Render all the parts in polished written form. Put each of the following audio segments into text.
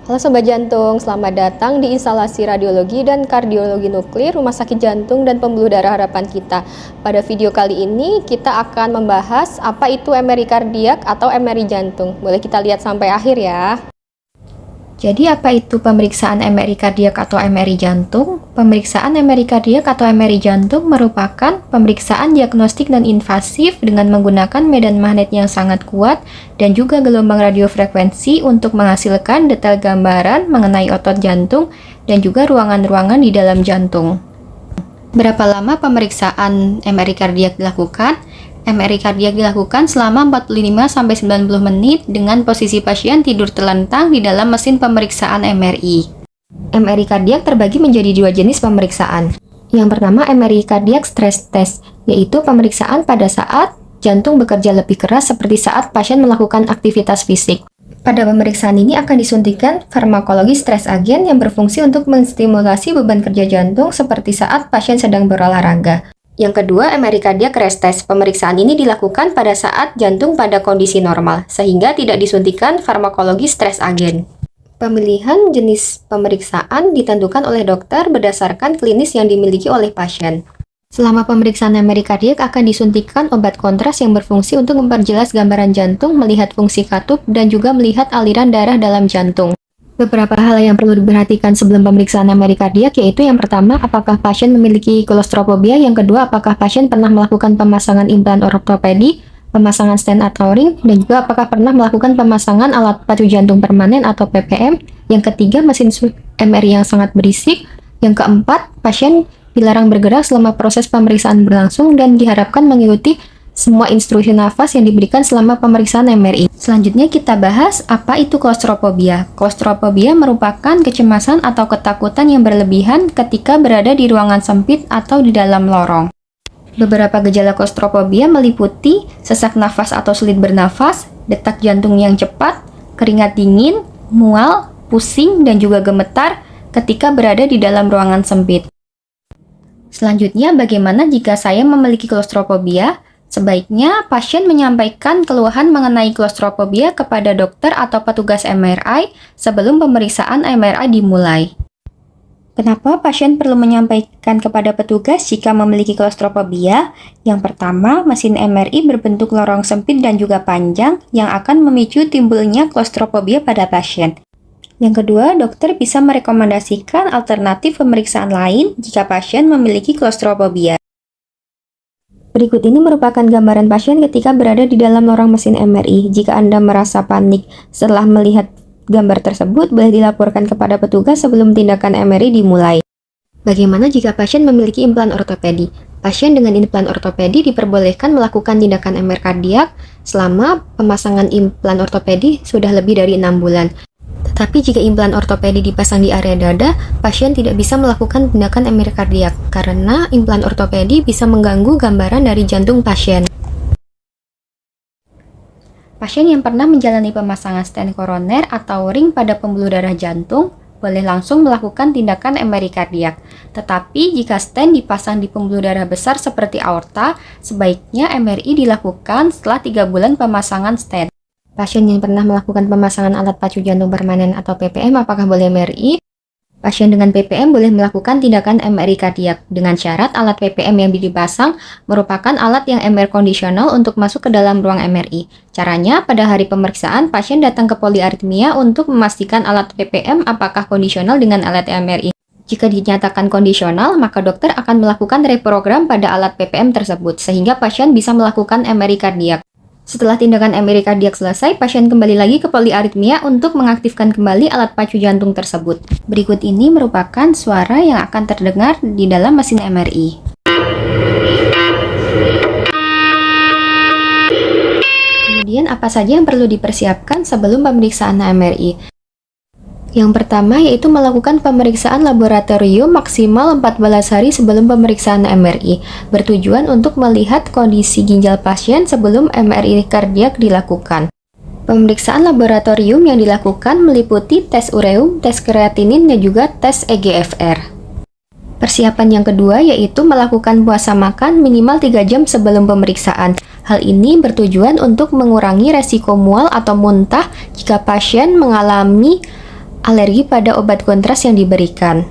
Halo Sobat Jantung, selamat datang di instalasi radiologi dan kardiologi nuklir Rumah Sakit Jantung dan Pembuluh Darah Harapan Kita. Pada video kali ini kita akan membahas apa itu MRI kardiak atau MRI jantung. Boleh kita lihat sampai akhir ya. Jadi apa itu pemeriksaan MRI kardiak atau MRI jantung? Pemeriksaan MRI kardiak atau MRI jantung merupakan pemeriksaan diagnostik dan invasif dengan menggunakan medan magnet yang sangat kuat dan juga gelombang radiofrekuensi untuk menghasilkan detail gambaran mengenai otot jantung dan juga ruangan-ruangan di dalam jantung. Berapa lama pemeriksaan MRI kardiak dilakukan? MRI kardiak dilakukan selama 45-90 menit dengan posisi pasien tidur telentang di dalam mesin pemeriksaan MRI. MRI kardiak terbagi menjadi dua jenis pemeriksaan. Yang pertama MRI kardiak stress test, yaitu pemeriksaan pada saat jantung bekerja lebih keras seperti saat pasien melakukan aktivitas fisik. Pada pemeriksaan ini akan disuntikan farmakologi stres agen yang berfungsi untuk menstimulasi beban kerja jantung seperti saat pasien sedang berolahraga. Yang kedua, MRI kardiak rest test. Pemeriksaan ini dilakukan pada saat jantung pada kondisi normal, sehingga tidak disuntikan farmakologi stres agen. Pemilihan jenis pemeriksaan ditentukan oleh dokter berdasarkan klinis yang dimiliki oleh pasien. Selama pemeriksaan MRI kardiak akan disuntikan obat kontras yang berfungsi untuk memperjelas gambaran jantung, melihat fungsi katup, dan juga melihat aliran darah dalam jantung. Beberapa hal yang perlu diperhatikan sebelum pemeriksaan MRI kardiak yaitu yang pertama, apakah pasien memiliki klaustrofobia, yang kedua, apakah pasien pernah melakukan pemasangan implan ortopedi, pemasangan stent atau ring, dan juga apakah pernah melakukan pemasangan alat pacu jantung permanen atau PPM, yang ketiga, mesin MRI yang sangat berisik, yang keempat, pasien dilarang bergerak selama proses pemeriksaan berlangsung dan diharapkan mengikuti semua instruksi nafas yang diberikan selama pemeriksaan MRI. Selanjutnya kita bahas apa itu klaustrofobia. Klaustrofobia merupakan kecemasan atau ketakutan yang berlebihan ketika berada di ruangan sempit atau di dalam lorong. Beberapa gejala klaustrofobia meliputi sesak nafas atau sulit bernafas, detak jantung yang cepat, keringat dingin, mual, pusing, dan juga gemetar ketika berada di dalam ruangan sempit. Selanjutnya, bagaimana jika saya memiliki klaustrofobia? Sebaiknya pasien menyampaikan keluhan mengenai klaustrofobia kepada dokter atau petugas MRI sebelum pemeriksaan MRI dimulai. Kenapa pasien perlu menyampaikan kepada petugas jika memiliki klaustrofobia? Yang pertama, mesin MRI berbentuk lorong sempit dan juga panjang yang akan memicu timbulnya klaustrofobia pada pasien. Yang kedua, dokter bisa merekomendasikan alternatif pemeriksaan lain jika pasien memiliki klaustrofobia. Berikut ini merupakan gambaran pasien ketika berada di dalam lorong mesin MRI. Jika Anda merasa panik setelah melihat gambar tersebut, boleh dilaporkan kepada petugas sebelum tindakan MRI dimulai. Bagaimana jika pasien memiliki implan ortopedi? Pasien dengan implan ortopedi diperbolehkan melakukan tindakan MRI kardiak selama pemasangan implan ortopedi sudah lebih dari 6 bulan. Tetapi jika implan ortopedi dipasang di area dada, pasien tidak bisa melakukan tindakan MRI kardiak karena implan ortopedi bisa mengganggu gambaran dari jantung pasien. Pasien yang pernah menjalani pemasangan stent koroner atau ring pada pembuluh darah jantung boleh langsung melakukan tindakan MRI kardiak. Tetapi jika stent dipasang di pembuluh darah besar seperti aorta, sebaiknya MRI dilakukan setelah 3 bulan pemasangan stent. Pasien yang pernah melakukan pemasangan alat pacu jantung permanen atau PPM apakah boleh MRI? Pasien dengan PPM boleh melakukan tindakan MRI kardiak dengan syarat alat PPM yang dipasang merupakan alat yang MR kondisional untuk masuk ke dalam ruang MRI. Caranya, pada hari pemeriksaan, pasien datang ke poliaritmia untuk memastikan alat PPM apakah kondisional dengan alat MRI. Jika dinyatakan kondisional, maka dokter akan melakukan reprogram pada alat PPM tersebut, sehingga pasien bisa melakukan MRI kardiak. Setelah tindakan MRI kardiak selesai, pasien kembali lagi ke poliaritmia untuk mengaktifkan kembali alat pacu jantung tersebut. Berikut ini merupakan suara yang akan terdengar di dalam mesin MRI. Kemudian apa saja yang perlu dipersiapkan sebelum pemeriksaan MRI? Yang pertama yaitu melakukan pemeriksaan laboratorium maksimal 14 hari sebelum pemeriksaan MRI, bertujuan untuk melihat kondisi ginjal pasien sebelum MRI kardiak dilakukan. Pemeriksaan laboratorium yang dilakukan meliputi tes ureum, tes kreatinin, dan juga tes EGFR. Persiapan yang kedua yaitu melakukan puasa makan minimal 3 jam sebelum pemeriksaan. Hal ini bertujuan untuk mengurangi resiko mual atau muntah jika pasien mengalami alergi pada obat kontras yang diberikan.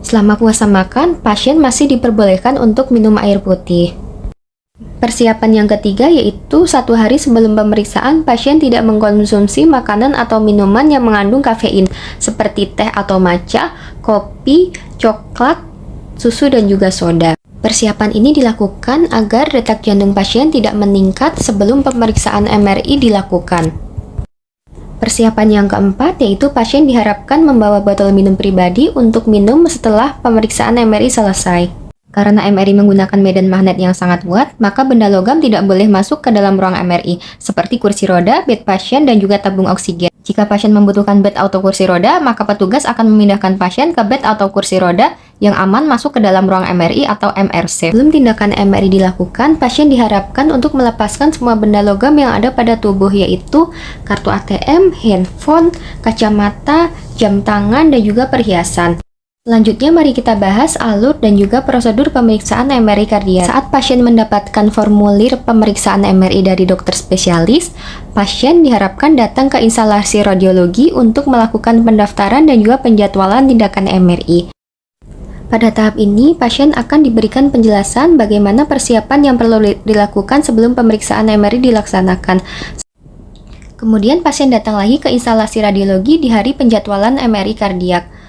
Selama puasa makan, pasien masih diperbolehkan untuk minum air putih. Persiapan yang ketiga yaitu 1 hari sebelum pemeriksaan, pasien tidak mengkonsumsi makanan atau minuman yang mengandung kafein seperti teh atau matcha, kopi, coklat, susu, dan juga soda. Persiapan ini dilakukan agar detak jantung pasien tidak meningkat sebelum pemeriksaan MRI dilakukan. Persiapan yang keempat yaitu pasien diharapkan membawa botol minum pribadi untuk minum setelah pemeriksaan MRI selesai. Karena MRI menggunakan medan magnet yang sangat kuat, maka benda logam tidak boleh masuk ke dalam ruang MRI, seperti kursi roda, bed pasien, dan juga tabung oksigen. Jika pasien membutuhkan bed atau kursi roda, maka petugas akan memindahkan pasien ke bed atau kursi roda yang aman masuk ke dalam ruang MRI atau MRC. Sebelum tindakan MRI dilakukan, pasien diharapkan untuk melepaskan semua benda logam yang ada pada tubuh, yaitu kartu ATM, handphone, kacamata, jam tangan, dan juga perhiasan. Selanjutnya mari kita bahas alur dan juga prosedur pemeriksaan MRI kardiak. Saat pasien mendapatkan formulir pemeriksaan MRI dari dokter spesialis, pasien diharapkan datang ke instalasi radiologi untuk melakukan pendaftaran dan juga penjadwalan tindakan MRI. Pada tahap ini, pasien akan diberikan penjelasan bagaimana persiapan yang perlu dilakukan sebelum pemeriksaan MRI dilaksanakan. Kemudian pasien datang lagi ke instalasi radiologi di hari penjadwalan MRI kardiak.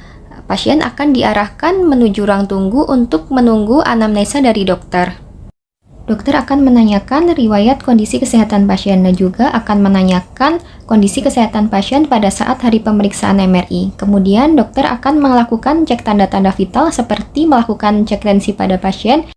Pasien akan diarahkan menuju ruang tunggu untuk menunggu anamnesa dari dokter. Dokter akan menanyakan riwayat kondisi kesehatan pasien dan juga akan menanyakan kondisi kesehatan pasien pada saat hari pemeriksaan MRI. Kemudian dokter akan melakukan cek tanda-tanda vital seperti melakukan cek tensi pada pasien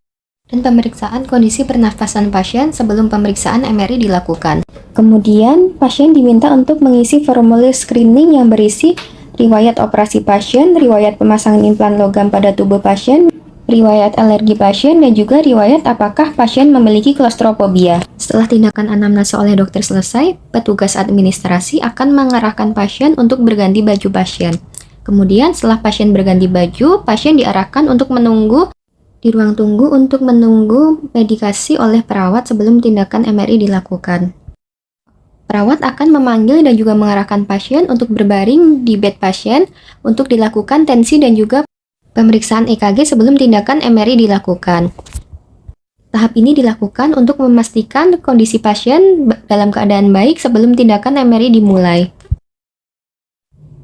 dan pemeriksaan kondisi pernafasan pasien sebelum pemeriksaan MRI dilakukan. Kemudian pasien diminta untuk mengisi formulir screening yang berisi riwayat operasi pasien, riwayat pemasangan implan logam pada tubuh pasien, riwayat alergi pasien, dan juga riwayat apakah pasien memiliki klaustrofobia. Setelah tindakan anamnesa oleh dokter selesai, petugas administrasi akan mengarahkan pasien untuk berganti baju pasien. Kemudian setelah pasien berganti baju, pasien diarahkan untuk menunggu di ruang tunggu untuk menunggu medikasi oleh perawat sebelum tindakan MRI dilakukan. Perawat akan memanggil dan juga mengarahkan pasien untuk berbaring di bed pasien untuk dilakukan tensi dan juga pemeriksaan EKG sebelum tindakan MRI dilakukan. Tahap ini dilakukan untuk memastikan kondisi pasien dalam keadaan baik sebelum tindakan MRI dimulai.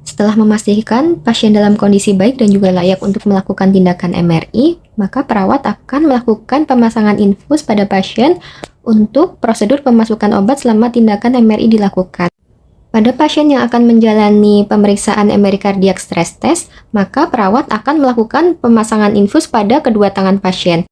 Setelah memastikan pasien dalam kondisi baik dan juga layak untuk melakukan tindakan MRI, maka perawat akan melakukan pemasangan infus pada pasien untuk prosedur pemasukan obat selama tindakan MRI dilakukan. Pada pasien yang akan menjalani pemeriksaan MRI kardiak stress test, maka perawat akan melakukan pemasangan infus pada kedua tangan pasien.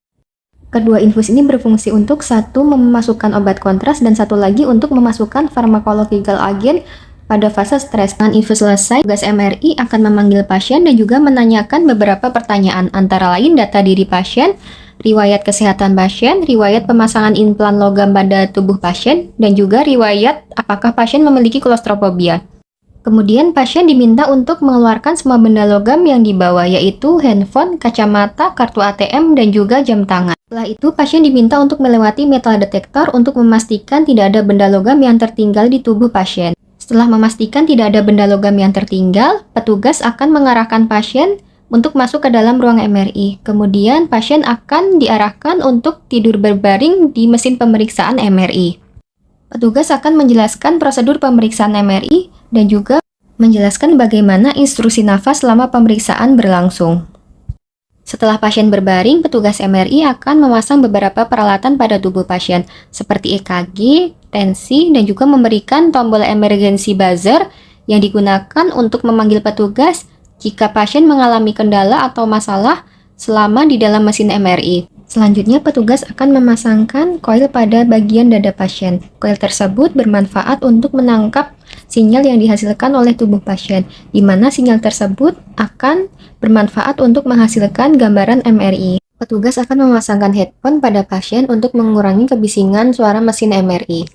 Kedua infus ini berfungsi untuk satu memasukkan obat kontras dan satu lagi untuk memasukkan farmakological agent pada fase stres. Dengan infus selesai, tugas MRI akan memanggil pasien dan juga menanyakan beberapa pertanyaan, antara lain data diri pasien, riwayat kesehatan pasien, riwayat pemasangan implan logam pada tubuh pasien, dan juga riwayat apakah pasien memiliki klaustrofobia. Kemudian pasien diminta untuk mengeluarkan semua benda logam yang dibawa, yaitu handphone, kacamata, kartu ATM, dan juga jam tangan. Setelah itu, pasien diminta untuk melewati metal detektor untuk memastikan tidak ada benda logam yang tertinggal di tubuh pasien. Setelah memastikan tidak ada benda logam yang tertinggal, petugas akan mengarahkan pasien untuk masuk ke dalam ruang MRI. Kemudian pasien akan diarahkan untuk tidur berbaring di mesin pemeriksaan MRI. Petugas akan menjelaskan prosedur pemeriksaan MRI dan juga menjelaskan bagaimana instruksi nafas selama pemeriksaan berlangsung. Setelah pasien berbaring, petugas MRI akan memasang beberapa peralatan pada tubuh pasien seperti EKG, tensi, dan juga memberikan tombol emergency buzzer yang digunakan untuk memanggil petugas jika pasien mengalami kendala atau masalah selama di dalam mesin MRI. Selanjutnya, petugas akan memasangkan koil pada bagian dada pasien. Koil tersebut bermanfaat untuk menangkap sinyal yang dihasilkan oleh tubuh pasien, di mana sinyal tersebut akan bermanfaat untuk menghasilkan gambaran MRI. Petugas akan memasangkan headphone pada pasien untuk mengurangi kebisingan suara mesin MRI.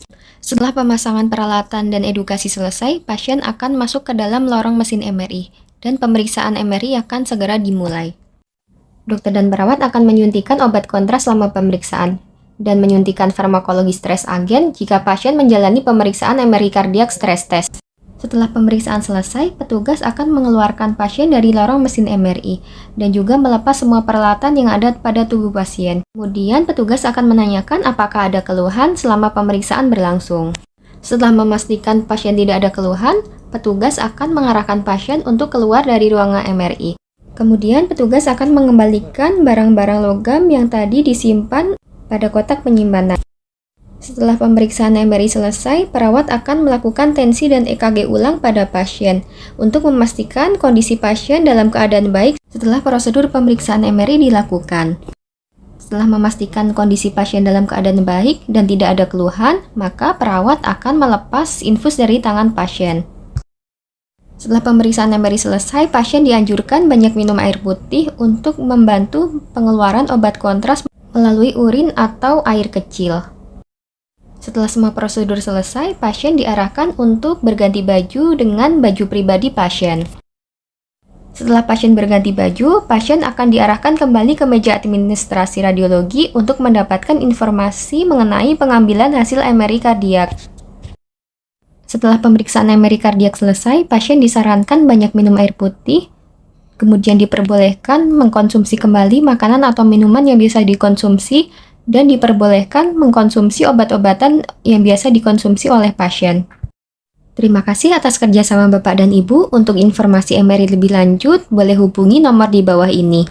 Setelah pemasangan peralatan dan edukasi selesai, pasien akan masuk ke dalam lorong mesin MRI. Dan pemeriksaan MRI akan segera dimulai. Dokter dan perawat akan menyuntikkan obat kontras selama pemeriksaan dan menyuntikkan farmakologi stres agen jika pasien menjalani pemeriksaan MRI kardiak stress test. Setelah pemeriksaan selesai, petugas akan mengeluarkan pasien dari lorong mesin MRI dan juga melepas semua peralatan yang ada pada tubuh pasien. Kemudian, petugas akan menanyakan apakah ada keluhan selama pemeriksaan berlangsung. Setelah memastikan pasien tidak ada keluhan, petugas akan mengarahkan pasien untuk keluar dari ruangan MRI. Kemudian, petugas akan mengembalikan barang-barang logam yang tadi disimpan pada kotak penyimpanan. Setelah pemeriksaan MRI selesai, perawat akan melakukan tensi dan EKG ulang pada pasien untuk memastikan kondisi pasien dalam keadaan baik setelah prosedur pemeriksaan MRI dilakukan. Setelah memastikan kondisi pasien dalam keadaan baik dan tidak ada keluhan, maka perawat akan melepas infus dari tangan pasien. Setelah pemeriksaan MRI selesai, pasien dianjurkan banyak minum air putih untuk membantu pengeluaran obat kontras melalui urin atau air kecil. Setelah semua prosedur selesai, pasien diarahkan untuk berganti baju dengan baju pribadi pasien. Setelah pasien berganti baju, pasien akan diarahkan kembali ke meja administrasi radiologi untuk mendapatkan informasi mengenai pengambilan hasil MRI kardiak. Setelah pemeriksaan MRI kardiak selesai, pasien disarankan banyak minum air putih, kemudian diperbolehkan mengkonsumsi kembali makanan atau minuman yang bisa dikonsumsi, dan diperbolehkan mengkonsumsi obat-obatan yang biasa dikonsumsi oleh pasien. Terima kasih atas kerjasama Bapak dan Ibu. Untuk informasi MRI lebih lanjut, boleh hubungi nomor di bawah ini.